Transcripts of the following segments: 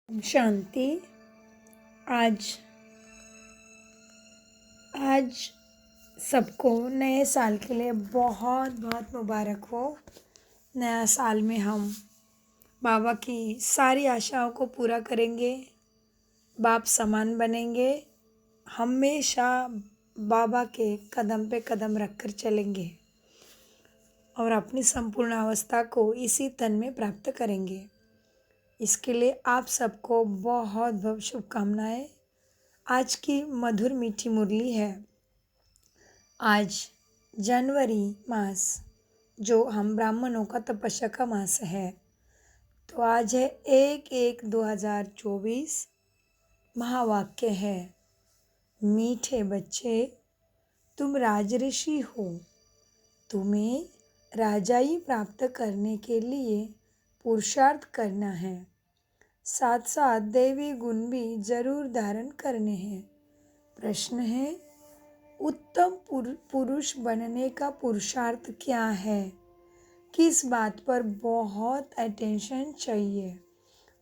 शांति। आज आज सबको नए साल के लिए बहुत बहुत मुबारक हो। नया साल में हम बाबा की सारी आशाओं को पूरा करेंगे, बाप समान बनेंगे, हमेशा बाबा के कदम पे कदम रखकर चलेंगे और अपनी संपूर्ण अवस्था को इसी तन में प्राप्त करेंगे। इसके लिए आप सबको बहुत बहुत शुभकामनाएं। आज की मधुर मीठी मुरली है। आज जनवरी मास, जो हम ब्राह्मणों का तपस्या का मास है, तो आज है 1/1/2024। महावाक्य है, मीठे बच्चे तुम राजऋषि हो, तुम्हें राजाई प्राप्त करने के लिए पुरुषार्थ करना है, साथ साथ दैवी गुण भी जरूर धारण करने हैं। प्रश्न है, उत्तम पुरुष बनने का पुरुषार्थ क्या है? किस बात पर बहुत अटेंशन चाहिए?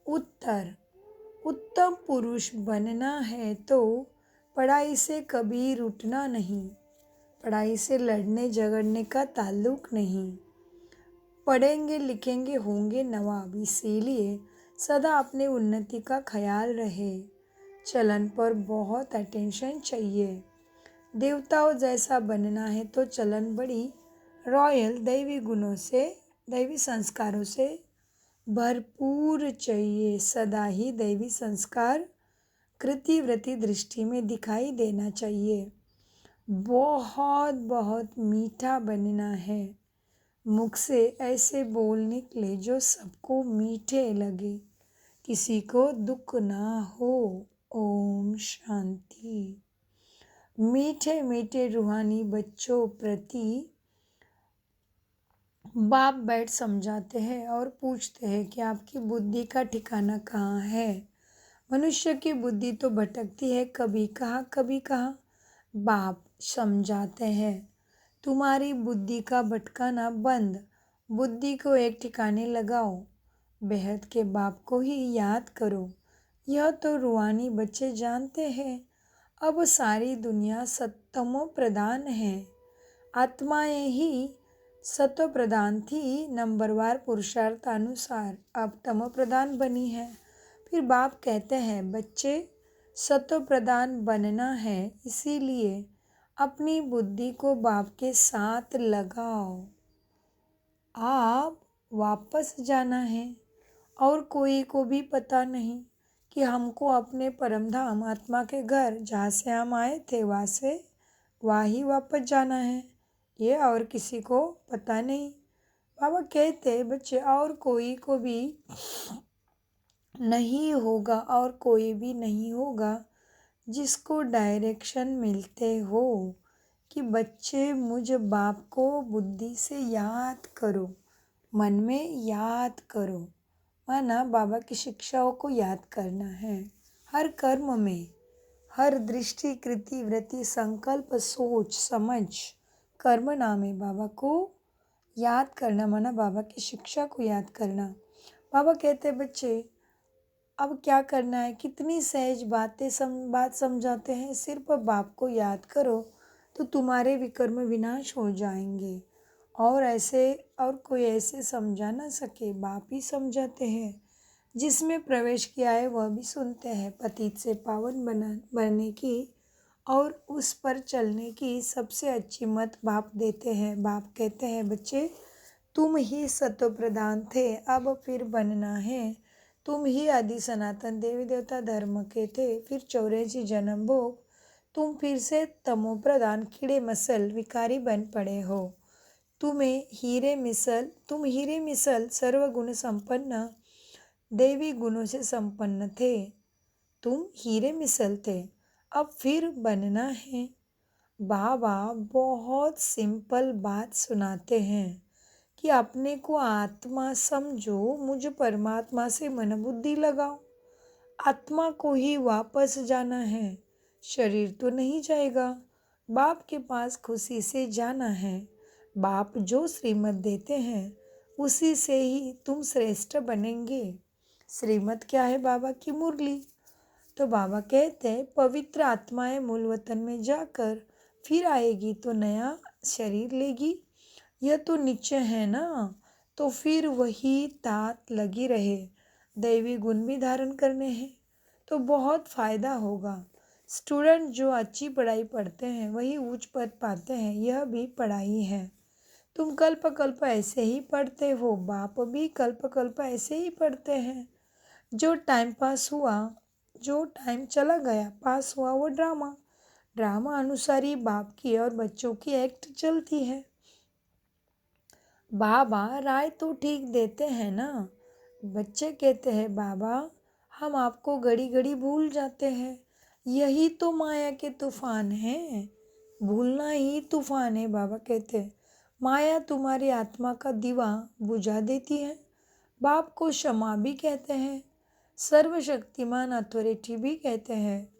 उत्तर, उत्तम पुरुष बनना है तो पढ़ाई से कभी रूठना नहीं, पढ़ाई से लड़ने झगड़ने का ताल्लुक नहीं। पढ़ेंगे लिखेंगे होंगे नवाब, इसीलिए सदा अपने उन्नति का ख्याल रहे। चलन पर बहुत अटेंशन चाहिए। देवताओं जैसा बनना है तो चलन बड़ी रॉयल दैवी गुणों से, दैवी संस्कारों से भरपूर चाहिए। सदा ही दैवी संस्कार कृतिवृत्ति दृष्टि में दिखाई देना चाहिए। बहुत बहुत मीठा बनना है। मुख से ऐसे बोल निकले जो सबको मीठे लगे, किसी को दुख ना हो। ओम शांति। मीठे मीठे रूहानी बच्चों प्रति बाप बैठ समझाते हैं और पूछते हैं कि आपकी बुद्धि का ठिकाना कहाँ है। मनुष्य की बुद्धि तो भटकती है, कभी कहाँ कभी कहाँ। बाप समझाते हैं, तुम्हारी बुद्धि का भटकाना बंद, बुद्धि को एक ठिकाने लगाओ, बेहद के बाप को ही याद करो। यह तो रूहानी बच्चे जानते हैं। अब सारी दुनिया सत्तमो प्रधान है, आत्माएं ही सतो प्रधान थी, नंबरवार पुरुषार्थानुसार अब तमो प्रधान बनी है। फिर बाप कहते हैं, बच्चे सतो प्रधान बनना है, इसीलिए अपनी बुद्धि को बाप के साथ लगाओ। आप वापस जाना है और कोई को भी पता नहीं कि हमको अपने परमधाम आत्मा के घर, जहाँ से हम आए थे वहाँ ही वापस जाना है, ये और किसी को पता नहीं। बाबा कहते, बच्चे और कोई को भी नहीं होगा और कोई भी नहीं होगा जिसको डायरेक्शन मिलते हो कि बच्चे मुझ बाप को बुद्धि से याद करो, मन में याद करो। माना बाबा की शिक्षाओं को याद करना है। हर कर्म में, हर दृष्टि कृति वृत्ति संकल्प सोच समझ कर्म नामे बाबा को याद करना, माना बाबा की शिक्षा को याद करना। बाबा कहते, बच्चे अब क्या करना है? कितनी सहज बात समझाते हैं। सिर्फ बाप को याद करो तो तुम्हारे विकर्म विनाश हो जाएंगे। और कोई ऐसे समझा ना सके, बाप ही समझाते हैं। जिसमें प्रवेश किया है वह भी सुनते हैं। पतित से पावन बनने की और उस पर चलने की सबसे अच्छी मत बाप देते हैं। बाप कहते हैं, बच्चे तुम ही सत्व प्रधान थे, अब फिर बनना है। तुम ही आदि सनातन देवी देवता धर्म के थे, फिर 84 जन्म भोग तुम फिर से तमो प्रधान कीड़े मसल विकारी बन पड़े हो। तुम हीरे मिसल सर्वगुण संपन्न देवी गुणों से संपन्न थे। तुम हीरे मिसल थे, अब फिर बनना है। बाबा बहुत सिंपल बात सुनाते हैं कि अपने को आत्मा समझो, मुझ परमात्मा से मन बुद्धि लगाओ। आत्मा को ही वापस जाना है, शरीर तो नहीं जाएगा। बाप के पास खुशी से जाना है। बाप जो श्रीमत देते हैं उसी से ही तुम श्रेष्ठ बनेंगे। श्रीमत क्या है बाबा की मुरली। तो बाबा कहते हैं पवित्र आत्माएं मूल वतन में जाकर फिर आएगी तो नया शरीर लेगी। यह तो निश्चय है ना, तो फिर वही तात लगी रहे। दैवी गुण भी धारण करने हैं तो बहुत फायदा होगा। स्टूडेंट जो अच्छी पढ़ाई पढ़ते हैं वही उच्च पद पाते हैं, यह भी पढ़ाई है। तुम कल्प कल्प ऐसे ही पढ़ते हो, बाप भी कल्प कल्प ऐसे ही पढ़ते हैं। जो टाइम पास हुआ, जो टाइम चला गया पास हुआ, वो ड्रामा ड्रामा अनुसार ही बाप की और बच्चों की एक्ट चलती है। बाबा राय तो ठीक देते हैं ना। बच्चे कहते हैं बाबा हम आपको घड़ी घड़ी भूल जाते हैं। यही तो माया के तूफान है, भूलना ही तूफान है। बाबा कहते हैं माया तुम्हारी आत्मा का दीवा बुझा देती है। बाप को क्षमा भी कहते हैं, सर्वशक्तिमान अथॉरिटी भी कहते हैं।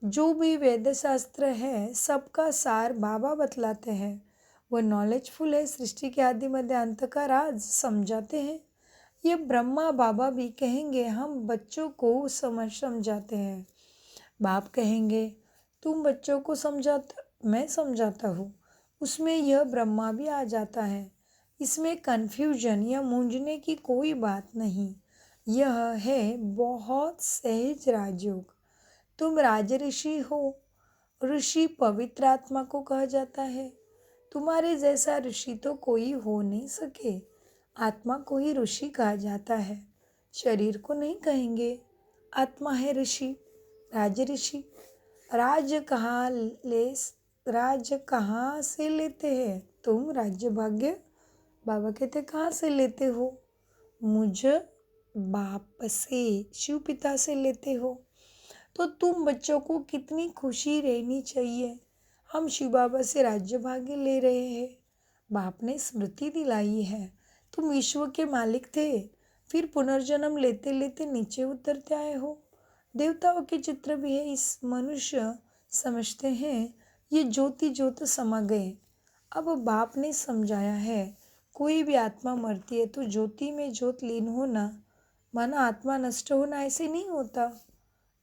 जो भी वेद शास्त्र है सबका सार बाबा बतलाते हैं। वह नॉलेजफुल है, सृष्टि के आदि मध्य अंत का राज समझाते हैं। ये ब्रह्मा बाबा भी कहेंगे हम बच्चों को समझाते हैं। बाप कहेंगे तुम बच्चों को समझाता, मैं समझाता हूँ। उसमें यह ब्रह्मा भी आ जाता है। इसमें कन्फ्यूजन या मूंझने की कोई बात नहीं। यह है बहुत सहज राजयोग। तुम राजऋषि हो। ऋषि पवित्र आत्मा को कहा जाता है। तुम्हारे जैसा ऋषि तो कोई हो नहीं सके। आत्मा को ही ऋषि कहा जाता है, शरीर को नहीं कहेंगे। आत्मा है ऋषि, राज ऋषि। राज कहाँ से लेते हैं तुम? राज्य भाग्य बाबा कहते कहाँ से लेते हो? मुझ बाप से, शिव पिता से लेते हो। तो तुम बच्चों को कितनी खुशी रहनी चाहिए। हम शिव बाबा से राज्य भाग्य ले रहे हैं। बाप ने स्मृति दिलाई है तुम विश्व के मालिक थे, फिर पुनर्जन्म लेते लेते नीचे उतरते आए हो। देवताओं के चित्र भी है। इस मनुष्य समझते हैं ये ज्योति ज्योत समा गए। अब बाप ने समझाया है कोई भी आत्मा मरती है तो ज्योति में ज्योत लीन होना माना आत्मा नष्ट होना ऐसे नहीं होता।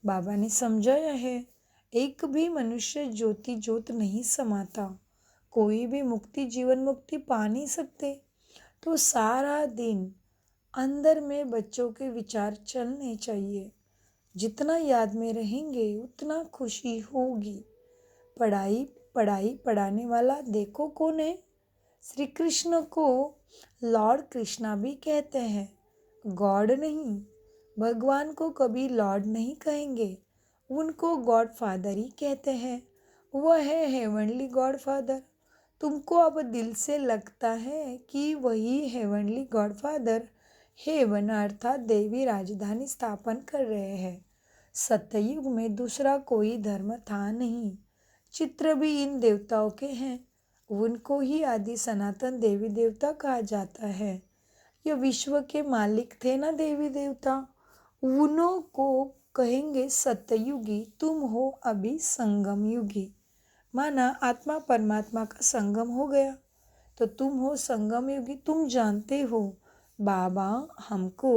बाबा ने समझाया है एक भी मनुष्य ज्योति ज्योत नहीं समाता। कोई भी मुक्ति जीवन मुक्ति पा नहीं सकते। तो सारा दिन अंदर में बच्चों के विचार चलने चाहिए। जितना याद में रहेंगे उतना खुशी होगी। पढ़ाई पढ़ाई पढ़ाने वाला देखो कौन है? श्री कृष्ण को लॉर्ड कृष्णा भी कहते हैं, गॉड नहीं। भगवान को कभी लॉर्ड नहीं कहेंगे, उनको गॉड फादर ही कहते हैं। वह है हेवनली गॉड फादर। तुमको अब दिल से लगता है कि वही हेवनली गॉड फादर हेवन अर्थात देवी राजधानी स्थापन कर रहे हैं। सत्ययुग में दूसरा कोई धर्म था नहीं। चित्र भी इन देवताओं के हैं। उनको ही आदि सनातन देवी देवता कहा जाता है। ये विश्व के मालिक थे ना देवी देवता, उन्हों को कहेंगे सत्ययुगी। तुम हो अभी संगम युगी, माना आत्मा परमात्मा का संगम हो गया तो तुम हो संगम युगी। तुम जानते हो बाबा हमको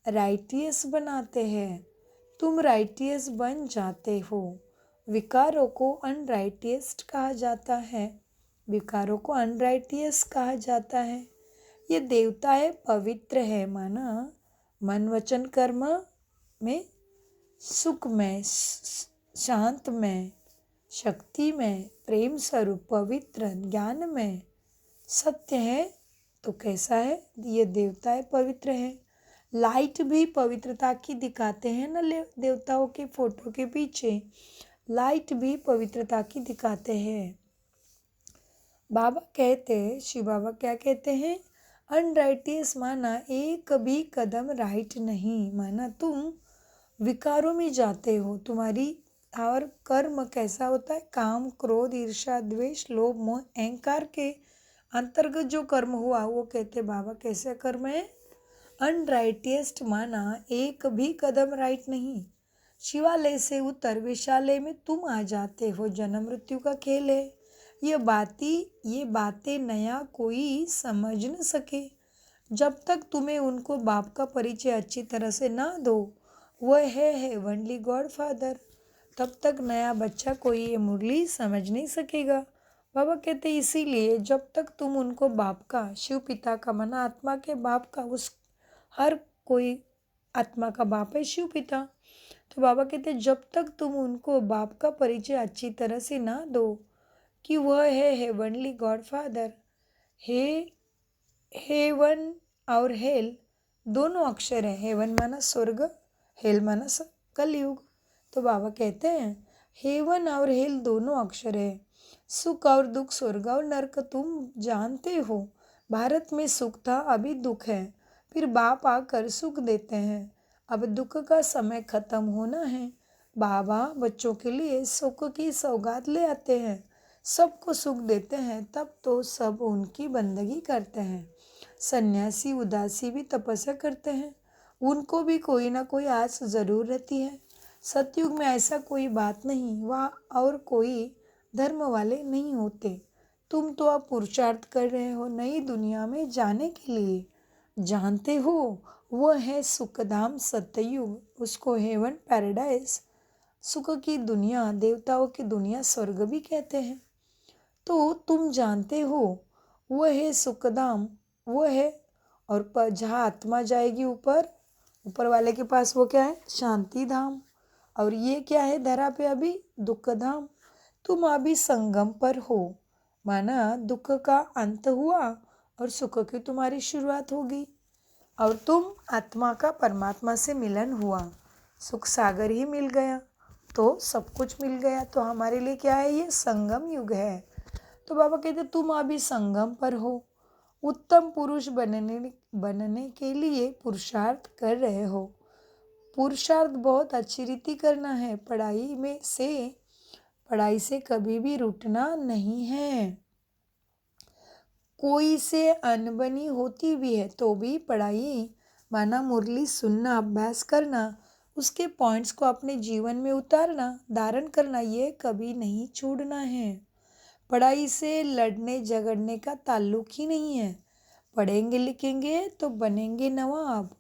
राइटियस बनाते हैं, तुम राइटियस बन जाते हो। विकारों को अनराइटियस कहा जाता है, विकारों को अनराइटियस कहा जाता है। ये देवता है पवित्र है, माना मन वचन कर्म में सुख में, शांत में, शक्ति में, प्रेम स्वरूप, पवित्र, ज्ञान में, सत्य है। तो कैसा है ये देवता है? पवित्र है। लाइट भी पवित्रता की दिखाते हैं ना। देवताओं के फोटो के पीछे लाइट भी पवित्रता की दिखाते हैं। बाबा कहते हैं, शिव बाबा क्या कहते हैं? अनराइटियस माना एक भी कदम राइट नहीं, माना तुम विकारों में जाते हो। तुम्हारी और कर्म कैसा होता है? काम क्रोध ईर्ष्या द्वेष लोभ मोह अहंकार के अंतर्गत जो कर्म हुआ वो कहते बाबा कैसे कर्म है? अनराइटियस माना एक भी कदम राइट नहीं। शिवालय से उतर विशालय में तुम आ जाते हो। जन्म मृत्यु का खेल है। ये बातें नया कोई समझ न सके। जब तक तुम्हें उनको बाप का परिचय अच्छी तरह से ना दो, वह है हेवनली गॉड फादर, तब तक नया बच्चा कोई ये मुरली समझ नहीं सकेगा। बाबा कहते इसीलिए जब तक तुम उनको बाप का, शिव पिता का, मना आत्मा के बाप का, उस हर कोई आत्मा का बाप है शिव पिता। तो बाबा कहते जब तक तुम उनको बाप का परिचय अच्छी तरह से ना दो कि वह है हेवनली गॉड फादर। हे हेवन और हेल दोनों अक्षर है। हेवन माना स्वर्ग, हेल माना कलयुग। तो बाबा कहते हैं हेवन और हेल दोनों अक्षर है। सुख और दुख, स्वर्ग और नरक तुम जानते हो। भारत में सुख था, अभी दुख है, फिर बाप आकर सुख देते हैं। अब दुख का समय खत्म होना है। बाबा बच्चों के लिए सुख की सौगात ले आते हैं, सबको सुख देते हैं, तब तो सब उनकी बंदगी करते हैं। सन्यासी उदासी भी तपस्या करते हैं, उनको भी कोई ना कोई आस जरूर रहती है। सतयुग में ऐसा कोई बात नहीं, वह और कोई धर्म वाले नहीं होते। तुम तो अब पुरुषार्थ कर रहे हो नई दुनिया में जाने के लिए। जानते हो वह है सुखधाम सत्ययुग, उसको हेवन पैराडाइज, सुख की दुनिया, देवताओं की दुनिया स्वर्ग भी कहते हैं। तो तुम जानते हो वह है सुखधाम, वो है। और जहाँ आत्मा जाएगी ऊपर, ऊपर वाले के पास वो क्या है, शांति धाम। और ये क्या है धरा पे अभी दुख धाम। तुम अभी संगम पर हो, माना दुख का अंत हुआ और सुख की तुम्हारी शुरुआत होगी। और तुम आत्मा का परमात्मा से मिलन हुआ, सुख सागर ही मिल गया, तो सब कुछ मिल गया। तो हमारे लिए क्या है, ये संगम युग है। तो बाबा कहते तुम अभी संगम पर हो, उत्तम पुरुष बनने के लिए पुरुषार्थ कर रहे हो। पुरुषार्थ बहुत अच्छी रीति करना है, पढ़ाई से कभी भी रुकना नहीं है। कोई से अनबनी होती भी है तो भी पढ़ाई, माना मुरली सुनना, अभ्यास करना, उसके पॉइंट्स को अपने जीवन में उतारना, धारण करना, ये कभी नहीं छोड़ना है। पढ़ाई से लड़ने झगड़ने का ताल्लुक ही नहीं है। पढ़ेंगे लिखेंगे तो बनेंगे नवाब,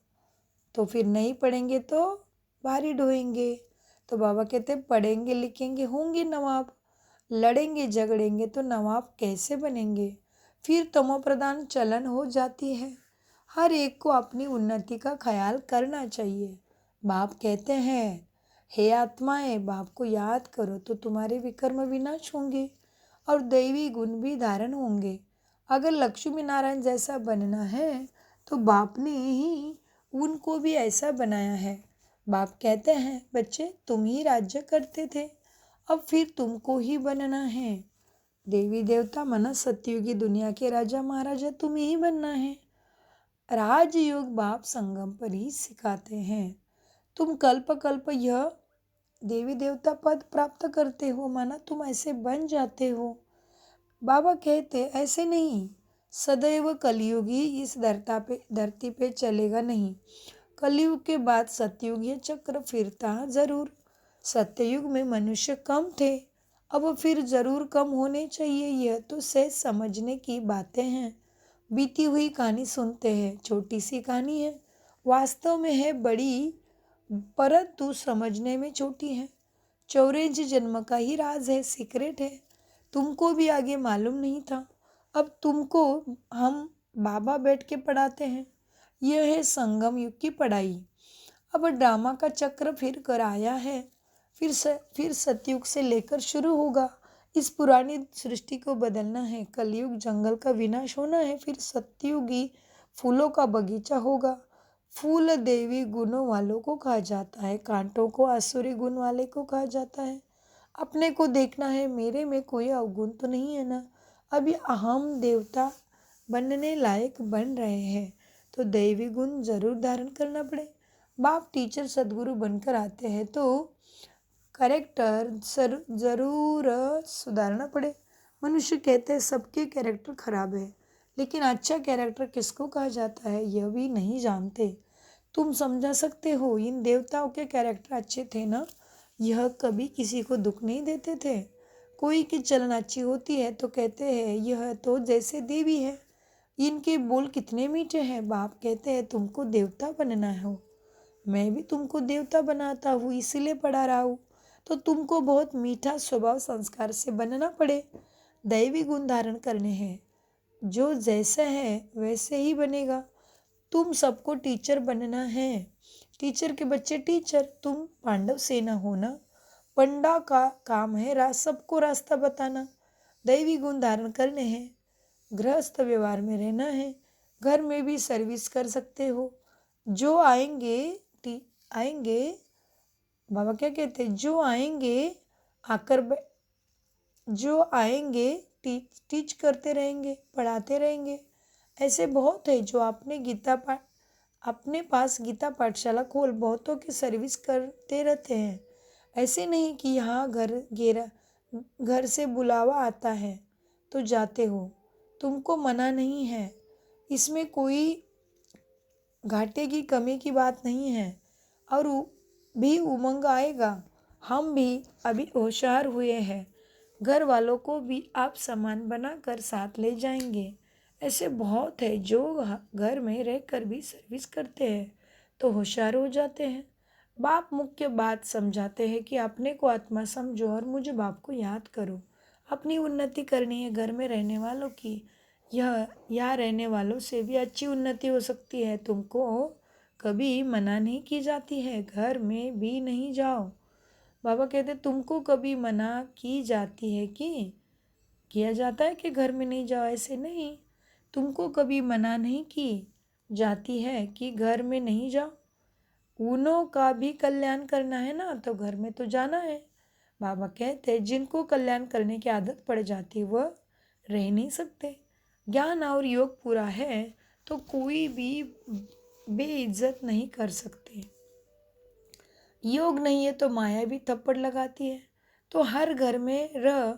तो फिर नहीं पढ़ेंगे तो भारी ढोएंगे। तो बाबा कहते पढ़ेंगे लिखेंगे होंगे नवाब, लड़ेंगे झगड़ेंगे तो नवाब कैसे बनेंगे। फिर तमोप्रधान चलन हो जाती है। हर एक को अपनी उन्नति का ख्याल करना चाहिए। बाप कहते हैं हे आत्माएं, बाप को याद करो तो तुम्हारे विकर्म विनाश होंगे और दैवी गुण भी धारण होंगे। अगर लक्ष्मी नारायण जैसा बनना है तो बाप ने ही उनको भी ऐसा बनाया है। बाप कहते हैं बच्चे तुम ही राज्य करते थे, अब फिर तुमको ही बनना है। देवी देवता मना सतयुगी दुनिया के राजा महाराजा तुम्हें ही बनना है। राजयोग बाप संगम पर ही सिखाते हैं। तुम कल्प कल्प यह देवी देवता पद प्राप्त करते हो, माना तुम ऐसे बन जाते हो। बाबा कहते ऐसे नहीं, सदैव कलयुग ही इस धरती पे चलेगा नहीं। कलयुग के बाद सतयुग ये चक्र फिरता जरूर। सत्ययुग में मनुष्य कम थे, अब फिर जरूर कम होने चाहिए। यह तो सहज समझने की बातें हैं। बीती हुई कहानी सुनते हैं, छोटी सी कहानी है, वास्तव में है बड़ी, परंतु समझने में छोटी है। 84 जन्म का ही राज है, सीक्रेट है। तुमको भी आगे मालूम नहीं था, अब तुमको हम बाबा बैठ के पढ़ाते हैं। यह है संगम युग की पढ़ाई। अब ड्रामा का चक्र फिर कर आया है, फिर सतयुग से लेकर शुरू होगा। इस पुरानी सृष्टि को बदलना है। कलयुग जंगल का विनाश होना है, फिर सतयुगी फूलों का बगीचा होगा। फूल देवी गुणों वालों को कहा जाता है, कांटों को आसुरी गुण वाले को कहा जाता है। अपने को देखना है, मेरे में कोई अवगुण तो नहीं है ना। अभी हम देवता बनने लायक बन रहे हैं तो दैवी गुण जरूर धारण करना पड़े। बाप टीचर सदगुरु बनकर आते हैं तो कैरेक्टर जरूर सुधारना पड़े। मनुष्य कहते हैं सबके कैरेक्टर खराब है, लेकिन अच्छा कैरेक्टर किसको कहा जाता है यह भी नहीं जानते। तुम समझा सकते हो, इन देवताओं के कैरेक्टर अच्छे थे ना, यह कभी किसी को दुख नहीं देते थे। कोई की चलन अच्छी होती है तो कहते हैं यह तो जैसे देवी है, इनके बोल कितने मीठे हैं। बाप कहते हैं तुमको देवता बनना हो, मैं भी तुमको देवता बनाता हूँ, इसीलिए पढ़ा रहा हूँ। तो तुमको बहुत मीठा स्वभाव संस्कार से बनना पड़े, दैवी गुण धारण करने हैं। जो जैसा है वैसे ही बनेगा। तुम सबको टीचर बनना है, टीचर के बच्चे टीचर। तुम पांडव सेना हो ना, पंडा का काम है सबको रास्ता बताना। दैवी गुण धारण करने हैं, गृहस्थ व्यवहार में रहना है, घर में भी सर्विस कर सकते हो। जो आएंगे बाबा क्या कहते हैं, जो आएंगे आकर जो आएंगे टीच करते रहेंगे, पढ़ाते रहेंगे। ऐसे बहुत है जो अपने पास गीता पाठशाला खोल बहुतों की सर्विस करते रहते हैं। ऐसे नहीं कि यहाँ घर से बुलावा आता है तो जाते हो, तुमको मना नहीं है। इसमें कोई घाटे की कमी की बात नहीं है। और भी उमंग आएगा। हम भी अभी होशियार हुए हैं, घर वालों को भी आप सामान बनाकर साथ ले जाएंगे। ऐसे बहुत है जो घर में रहकर भी सर्विस करते हैं तो होशियार हो जाते हैं। बाप मुख्य बात समझाते हैं कि अपने को आत्मा समझो और मुझे बाप को याद करो। अपनी उन्नति करनी है, घर में रहने वालों की, यह यहाँ रहने वालों से भी अच्छी उन्नति हो सकती है। तुमको कभी मना नहीं की जाती है, घर में भी नहीं जाओ। बाबा कहते तुमको कभी मना की जाती है कि किया जाता है कि घर में नहीं जाओ, ऐसे नहीं। तुमको कभी मना नहीं की जाती है कि घर में नहीं जाओ। उनों का भी कल्याण करना है ना, तो घर में तो जाना है। बाबा कहते जिनको कल्याण करने की आदत पड़ जाती वह रह नहीं सकते। ज्ञान और योग पूरा है तो कोई भी बेइज्जत नहीं कर सकते। योग नहीं है तो माया भी थप्पड़ लगाती है। तो हर घर में रह,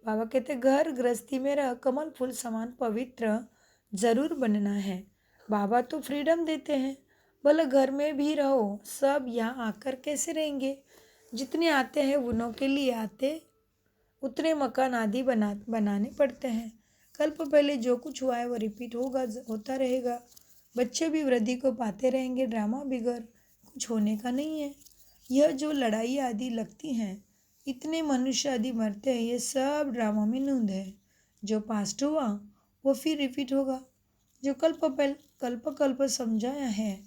बाबा कहते घर गृहस्थी में रह, कमल फूल समान पवित्र जरूर बनना है। बाबा तो फ्रीडम देते हैं, भले घर में भी रहो। सब यहाँ आकर कैसे रहेंगे, जितने आते हैं उनों के लिए आते, उतने मकान आदि बनाने पड़ते हैं। कल्प पहले जो कुछ हुआ है वो रिपीट होता रहेगा। बच्चे भी वृद्धि को पाते रहेंगे, ड्रामा बिगड़ कुछ होने का नहीं है। यह जो लड़ाई आदि लगती हैं, इतने मनुष्य आदि मरते हैं, ये सब ड्रामा में नूंद है। जो पास्ट हुआ वो फिर रिपीट होगा। जो कल्प समझाया है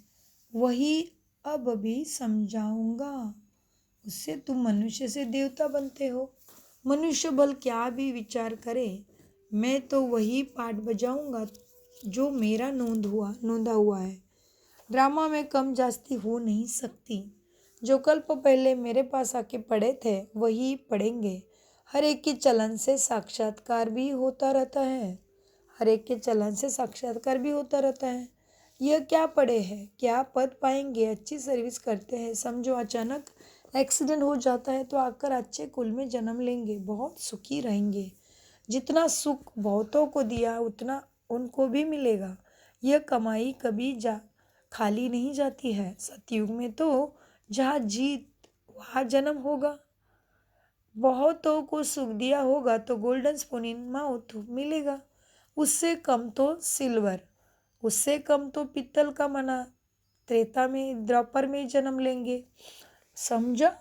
वही अब भी समझाऊंगा। उससे तुम मनुष्य से देवता बनते हो। मनुष्य बल क्या भी विचार करे, मैं तो वही पाठ बजाऊंगा जो मेरा नोंदा हुआ है। ड्रामा में कम जास्ती हो नहीं सकती। जो कल्प पहले मेरे पास आके पढ़े थे वही पढ़ेंगे। हर एक के चलन से साक्षात्कार भी होता रहता है। हर एक के चलन से साक्षात्कार भी होता रहता है। यह क्या पढ़े हैं, क्या पद पाएंगे, अच्छी सर्विस करते हैं, समझो अचानक एक्सीडेंट हो जाता है तो आकर अच्छे कुल में जन्म लेंगे, बहुत सुखी रहेंगे। जितना सुख बहुतों को दिया उतना उनको भी मिलेगा। यह कमाई कभी खाली नहीं जाती है। सतयुग में तो जहाँ जीत वहाँ जन्म होगा। बहुतों को सुख दिया होगा तो गोल्डन स्पून इन माउथ मिलेगा। उससे कम तो सिल्वर, उससे कम तो पित्तल का मना, त्रेता में द्वापर में जन्म लेंगे। समझा?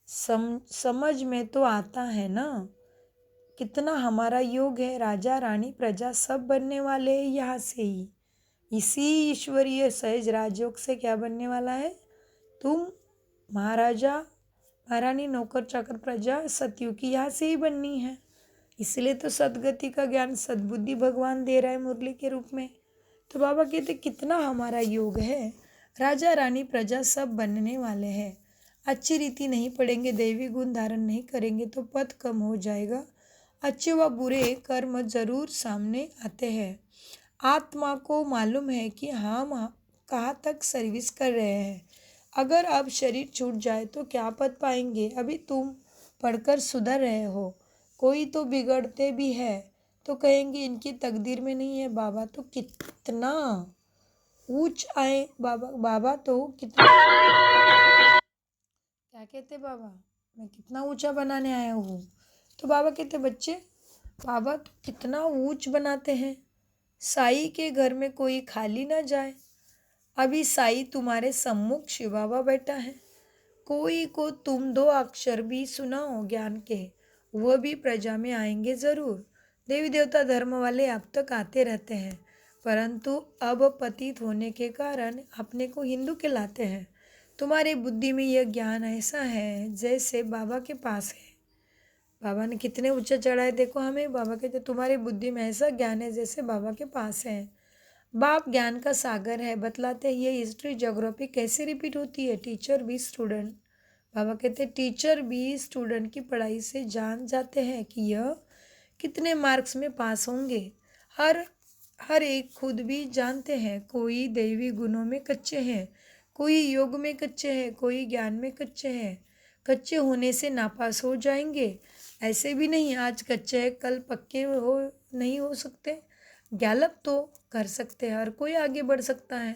समझ में तो आता है ना कितना हमारा योग है। राजा रानी प्रजा सब बनने वाले हैं यहाँ से ही। इसी ईश्वरीय सहज राजयोग से क्या बनने वाला है, तुम महाराजा महारानी नौकर चाकर प्रजा सतयुग की यहाँ से ही बननी है। इसलिए तो सदगति का ज्ञान सद्बुद्धि भगवान दे रहा है मुरली के रूप में। तो बाबा कहते कितना हमारा योग है, राजा रानी प्रजा सब बनने वाले हैं। अच्छी रीति नहीं पढ़ेंगे, दैवी गुण धारण नहीं करेंगे तो पद कम हो जाएगा। अच्छे व बुरे कर्म जरूर सामने आते हैं। आत्मा को मालूम है कि हम कहाँ तक सर्विस कर रहे हैं। अगर अब शरीर छूट जाए तो क्या पद पाएंगे। अभी तुम पढ़कर सुधर रहे हो, कोई तो बिगड़ते भी है तो कहेंगे इनकी तकदीर में नहीं है। बाबा तो कितना ऊंच आए, बाबा तो कितना क्या कहते बाबा, मैं कितना ऊंचा बनाने आया हूँ। तो बाबा कहते बच्चे, बाबा तो कितना ऊंच बनाते हैं, साई के घर में कोई खाली ना जाए। अभी साई तुम्हारे सम्मुख शिव बाबा बैठा है। कोई को तुम 2 अक्षर भी सुनाओ ज्ञान के, वह भी प्रजा में आएंगे जरूर। देवी देवता धर्म वाले अब तक आते रहते हैं, परंतु अब पतित होने के कारण अपने को हिंदू कहलाते हैं। तुम्हारी बुद्धि में यह ज्ञान ऐसा है जैसे बाबा के पास है। बाबा ने कितने ऊंचा चढ़ाए देखो हमें। बाबा कहते तुम्हारी बुद्धि में ऐसा ज्ञान है जैसे बाबा के पास है। बाप ज्ञान का सागर है। बतलाते हैं ये हिस्ट्री ज्योग्राफी कैसे रिपीट होती है। टीचर भी स्टूडेंट, बाबा कहते हैं टीचर भी स्टूडेंट की पढ़ाई से जान जाते हैं कि यह कितने मार्क्स में पास होंगे। हर हर एक खुद भी जानते हैं, कोई दैवी गुणों में कच्चे हैं, कोई योग में कच्चे हैं, कोई ज्ञान में कच्चे हैं। कच्चे होने से नापास हो जाएंगे ऐसे भी नहीं, आज कच्चे हैं कल पक्के हो नहीं हो सकते। गैलप तो कर सकते हैं, हर कोई आगे बढ़ सकता है।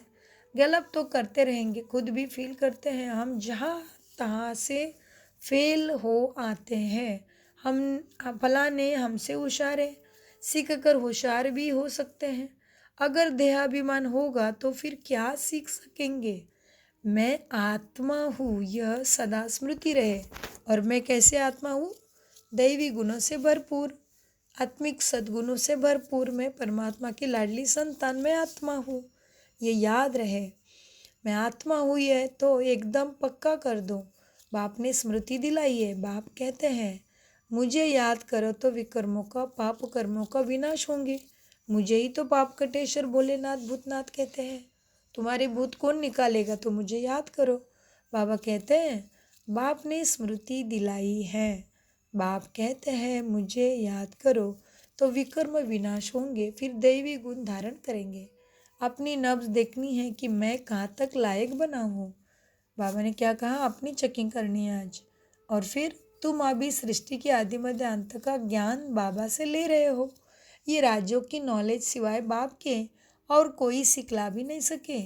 गैलप तो करते रहेंगे, खुद भी फील करते हैं हम जहाँ तहाँ से फेल हो आते हैं। हम फलाने हमसे होशियार है, सीख कर होशियार भी हो सकते हैं। अगर देहाभिमान होगा तो फिर क्या सीख सकेंगे। मैं आत्मा हूँ यह सदा स्मृति रहे। और मैं कैसे आत्मा हूँ, दैवी गुणों से भरपूर, आत्मिक सद्गुणों से भरपूर। मैं परमात्मा की लाडली संतान, मैं आत्मा हूँ, ये याद रहे। मैं आत्मा हुई है तो एकदम पक्का कर दो। बाप ने स्मृति दिलाई है। बाप कहते हैं मुझे याद करो तो विकर्मों का पाप कर्मों का विनाश होंगे। मुझे ही तो पाप कटेश्वर भोलेनाथ भूतनाथ कहते हैं। तुम्हारे भूत कौन निकालेगा, तो मुझे याद करो। बाबा कहते हैं बाप ने स्मृति दिलाई है। बाप कहते हैं मुझे याद करो तो विकर्म विनाश होंगे, फिर दैवी गुण धारण करेंगे। अपनी नब्ज देखनी है कि मैं कहाँ तक लायक बना हूँ। बाबा ने क्या कहा, अपनी चेकिंग करनी है आज। और फिर तुम अभी सृष्टि के आदि मध्य अंत का ज्ञान बाबा से ले रहे हो। ये राज्यों की नॉलेज सिवाय बाप के और कोई सिखला भी नहीं सके।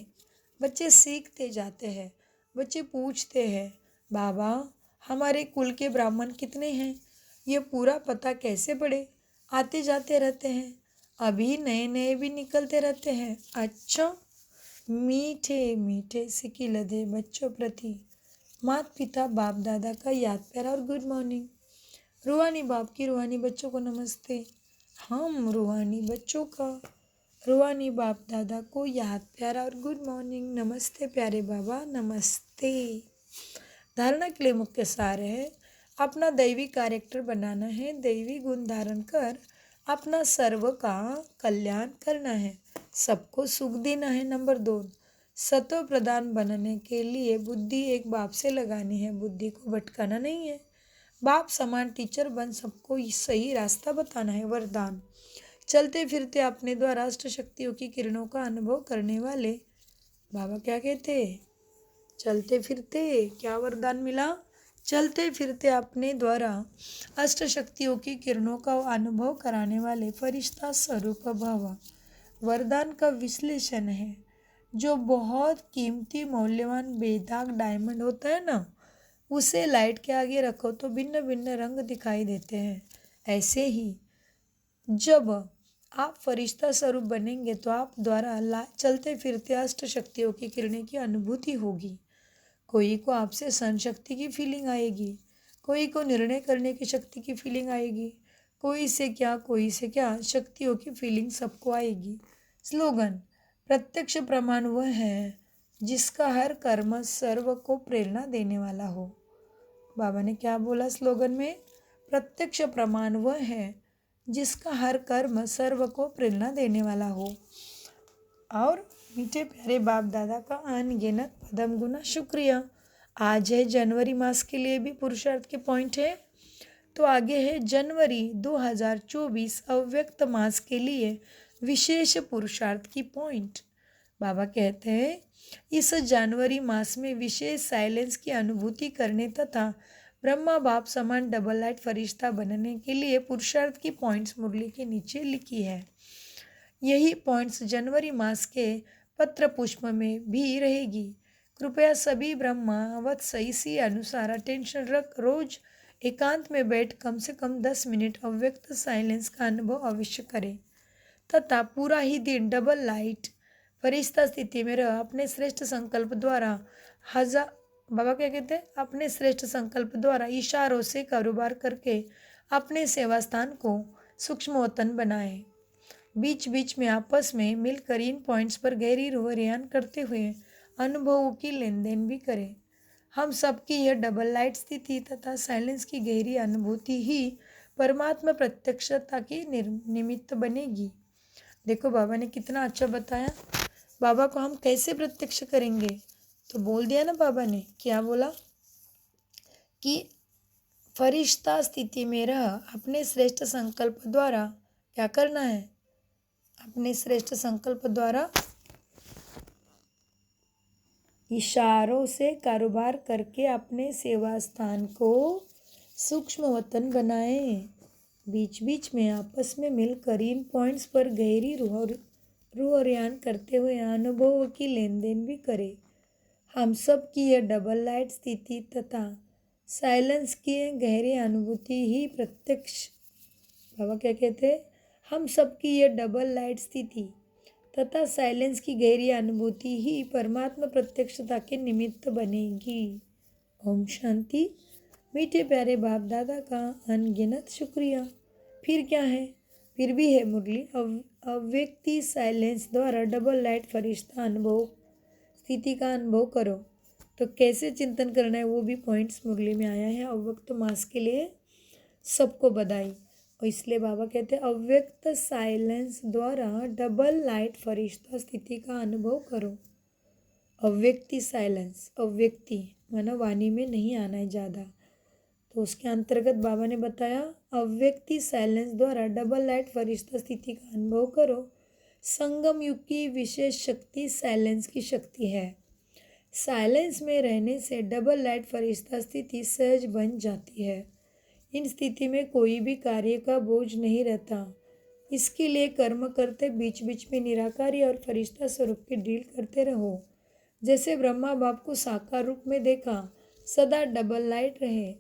बच्चे सीखते जाते हैं, बच्चे पूछते हैं बाबा हमारे कुल के ब्राह्मण कितने हैं, ये पूरा पता कैसे पड़े। आते जाते रहते हैं, अभी नए नए भी निकलते रहते हैं। अच्छा, मीठे मीठे सिकी लदे बच्चों प्रति माता पिता बाप दादा का याद प्यार और गुड मॉर्निंग। रूहानी बाप की रूहानी बच्चों को नमस्ते। हम रूहानी बच्चों का रूहानी बाप दादा को याद प्यार और गुड मॉर्निंग। नमस्ते प्यारे बाबा, नमस्ते। धारणा के लिए मुख्य सार है अपना दैवी कैरेक्टर बनाना है, दैवी गुण धारण कर अपना सर्व का कल्याण करना है, सबको सुख देना है। नंबर 2, सत्व प्रदान बनने के लिए बुद्धि एक बाप से लगानी है, बुद्धि को भटकाना नहीं है। बाप समान टीचर बन सबको सही रास्ता बताना है। वरदान, चलते फिरते अपने द्वारा अष्ट शक्तियों की किरणों का अनुभव करने वाले। बाबा क्या कहते, चलते फिरते क्या वरदान मिला, चलते फिरते अपने द्वारा अष्ट शक्तियों की किरणों का अनुभव कराने वाले फरिश्ता स्वरूप भव। वरदान का विश्लेषण है, जो बहुत कीमती मूल्यवान बेदाग डायमंड होता है ना, उसे लाइट के आगे रखो तो भिन्न भिन्न रंग दिखाई देते हैं। ऐसे ही जब आप फरिश्ता स्वरूप बनेंगे तो आप द्वारा चलते फिरते अष्ट शक्तियों की किरणें की अनुभूति होगी। कोई को आपसे सहन शक्ति की फीलिंग आएगी, कोई को निर्णय करने की शक्ति की फीलिंग आएगी, कोई से क्या शक्तियों की फीलिंग सबको आएगी। स्लोगन, प्रत्यक्ष प्रमाण वह है जिसका हर कर्म सर्व को प्रेरणा देने वाला हो। बाबा ने क्या बोला स्लोगन में, प्रत्यक्ष प्रमाण वह है जिसका हर कर्म सर्व को प्रेरणा देने वाला हो। और मीठे प्यारे बाप दादा का अनगिनत पदम गुना शुक्रिया। आज है जनवरी मास के लिए भी पुरुषार्थ के पॉइंट है, तो आगे है जनवरी 2024 अव्यक्त मास के लिए विशेष पुरुषार्थ की पॉइंट। बाबा कहते हैं इस जनवरी मास में विशेष साइलेंस की अनुभूति करने तथा ब्रह्मा बाप समान डबल लाइट फरिश्ता बनने के लिए पुरुषार्थ की पॉइंट्स मुरली के नीचे लिखी है। यही पॉइंट्स जनवरी मास के पत्र पुष्प में भी रहेगी। कृपया सभी ब्रह्मावत इसी अनुसार अटेंशन रख रोज एकांत में बैठ कम से कम 10 मिनट अव्यक्त साइलेंस का अनुभव अवश्य करें। तथा पूरा ही दिन डबल लाइट फरिश्ता स्थिति में रह अपने श्रेष्ठ संकल्प द्वारा बाबा क्या कहते हैं, अपने श्रेष्ठ संकल्प द्वारा इशारों से कारोबार करके अपने सेवा स्थान को सूक्ष्मवतन बनाए। बीच बीच में आपस में मिलकर इन पॉइंट्स पर गहरी रोहरियान करते हुए अनुभवों की लेन देन भी करें। हम सबकी यह डबल लाइट स्थिति तथा साइलेंस की गहरी अनुभूति ही परमात्मा प्रत्यक्षता की निमित्त बनेगी। देखो बाबा ने कितना अच्छा बताया। बाबा को हम कैसे प्रत्यक्ष करेंगे, तो बोल दिया ना बाबा ने, क्या बोला कि फरिश्ता स्थिति में रह अपने श्रेष्ठ संकल्प द्वारा क्या करना है, अपने श्रेष्ठ संकल्प द्वारा इशारों से कारोबार करके अपने सेवा स्थान को सूक्ष्म वतन बनाएं। बीच बीच में आपस में मिलकर इन पॉइंट्स पर गहरी रूहरियान करते हुए अनुभवों की लेन देन भी करें। हम सब की यह डबल लाइट स्थिति तथा साइलेंस की गहरी अनुभूति ही प्रत्यक्ष, बाबा क्या कहते हैं, हम सब की यह डबल लाइट स्थिति तथा साइलेंस की गहरी अनुभूति ही परमात्मा प्रत्यक्षता के निमित्त बनेगी। ओम शांति। मीठे प्यारे बाप दादा का अनगिनत शुक्रिया। फिर क्या है, फिर भी है मुरली। अव्यक्ति साइलेंस द्वारा डबल लाइट फरिश्ता अनुभव स्थिति का अनुभव करो। तो कैसे चिंतन करना है वो भी पॉइंट्स मुरली में आया है। अव्यक्त मास के लिए सबको बधाई। और इसलिए बाबा कहते हैं अव्यक्त साइलेंस द्वारा डबल लाइट फरिश्ता स्थिति का अनुभव करो। अव्यक्ति साइलेंस, अव्यक्ति माना वाणी में नहीं आना है ज़्यादा, तो उसके अंतर्गत बाबा ने बताया अव्यक्ति साइलेंस द्वारा डबल लाइट फरिश्ता स्थिति का अनुभव करो। संगम युग की विशेष शक्ति साइलेंस की शक्ति है। साइलेंस में रहने से डबल लाइट फरिश्ता स्थिति सहज बन जाती है। इन स्थिति में कोई भी कार्य का बोझ नहीं रहता। इसके लिए कर्म करते बीच बीच में निराकारी और फरिश्ता स्वरूप की डील करते रहो। जैसे ब्रह्मा बाप को साकार रूप में देखा, सदा डबल लाइट रहे।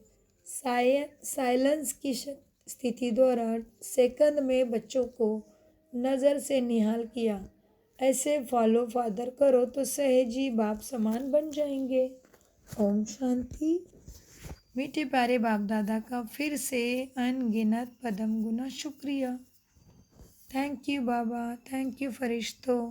साइलेंस की स्थिति द्वारा सेकंड में बच्चों को नज़र से निहाल किया। ऐसे फॉलो फादर करो तो सहज ही बाप समान बन जाएंगे। ओम शांति। मीठे प्यारे बाप दादा का फिर से अनगिनत पदम गुना शुक्रिया। Thank you Baba, thank you फरिश्तों।